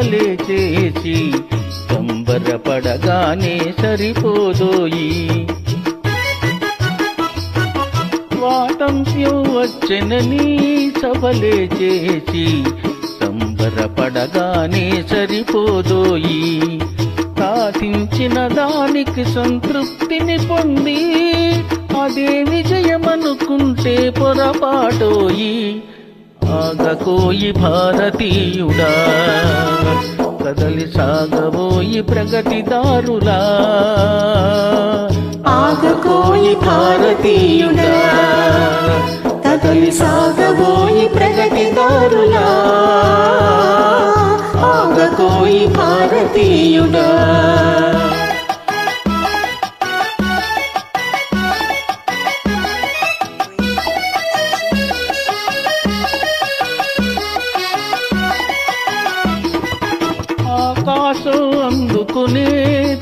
సభలే చేసి సంబరపడగానే సరిపోదోయి. స్వాతంత్ర్యం వచ్చెనని సభలే చేసి సంబరపడగానే సరిపోదోయి. సాధించిన దానికి సంతృప్తిని పొంది అదే విజయమనుకుంటే పొరపాటోయి. ఆగకోయి భారతీయుడా, కదలి సాగబోయి ప్రగతిదారులా. ఆగకోయి భారతీయుడా, కదలి సాగబోయి ప్రగతిదారులా. ఆగకోయి భారతీయుడా. ఆకాశం అందుకునే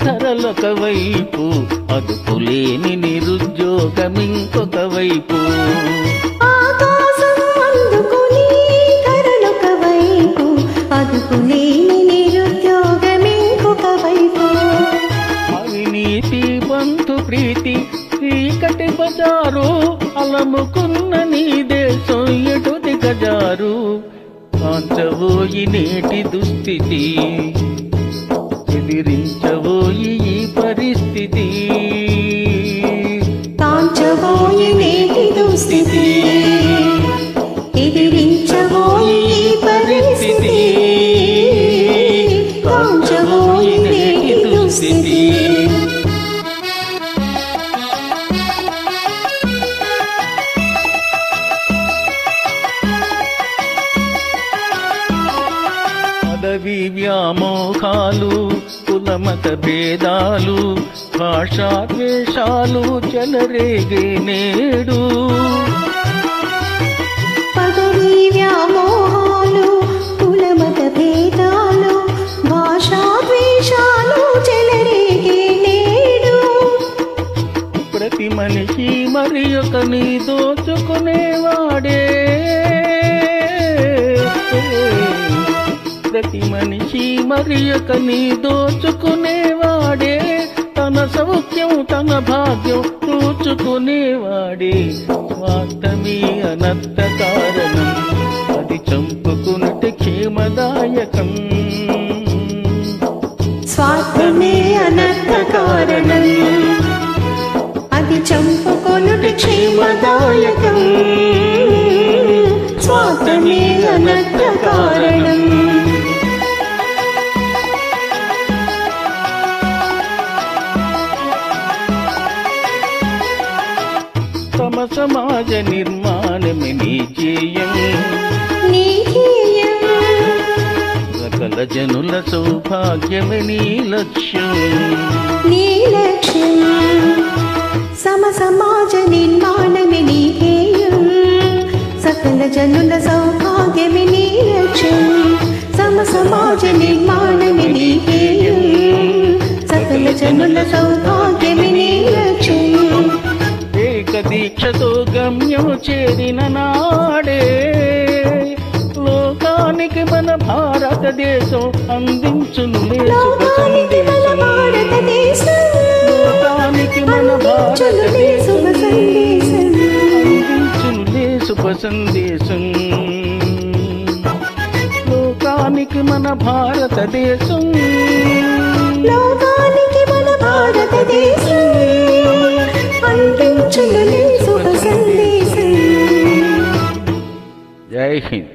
ధరలొక వైపు, అదుపులేని నిరుద్యోగమింకొక వైపు. ఆకాశం అందుకునే ధరలొక వైపు, అదుపులేని నిరుద్యోగమింకొక వైపు. అవినీతి బంధు ప్రీతి చీకటి బజారు, అలముకున్న నీ దేశం ఎటు దిగజారు. కాంచబోయి నేటి దుస్థితి, ఎదిరించబోయి ఈ పరిస్థితి. కాంచబోయి నేటి దుస్థితి, ఎదిరించబోయి ఈ పరిస్థితి. కాంచబోయి నేటి దుస్థితి. పదవి వ్యామోహాలు, కులమత భేదాలు, భాషాద్వేషాలు చెలరేగే నేడు. పదవి వ్యామోహాలు, కులమత భేదాలు, భాషాద్వేషాలు చెలరేగే నేడు. ప్రతి మనిషి మరి ఒకని దోచుకునేవాడే. ప్రతి మనిషి మరి ఒకని దోచుకునేవాడే. తన సౌఖ్యం తన భాగ్యం దోచుకునేవాడే. స్వార్థమే అనర్థ కారణం, అది చంపుకున్నట్టు క్షేమదాయకం. స్వార్థమే అనర్థ కారణం, అది చంపుకొనుట క్షేమదాయకం. స్వార్థమే అనర్థ కారణం. తమ సమాజ నిర్మాణమే నీ ధ్యేయం, నీ ధ్యేయం. సకల జనుల సౌభాగ్యమే నీ లక్ష్యం, నీ లక్ష్యం. సమ సమాజ నిర్మాణమే నీ ధ్యేయం, సకల జనుల సౌభాగ్యమే నీ లక్ష్యం. సమ సమాజ నిర్మాణమే నీ ధ్యేయం, సకల జనుల సౌభాగ్యమే నీ లక్ష్యం. ఏకదీక్షతో గమ్యం చేరిన నాడే, లోకానికి మన భారతదేశం అందించును శుభ సందేశం. లోకానికి మన భారతదేశం అందించునులే శుభ సందేశం. లోకానికి మన భారతదేశం, లోకానికి మన భారతదేశం అందించునులే శుభ సందేశం. జై హింద్.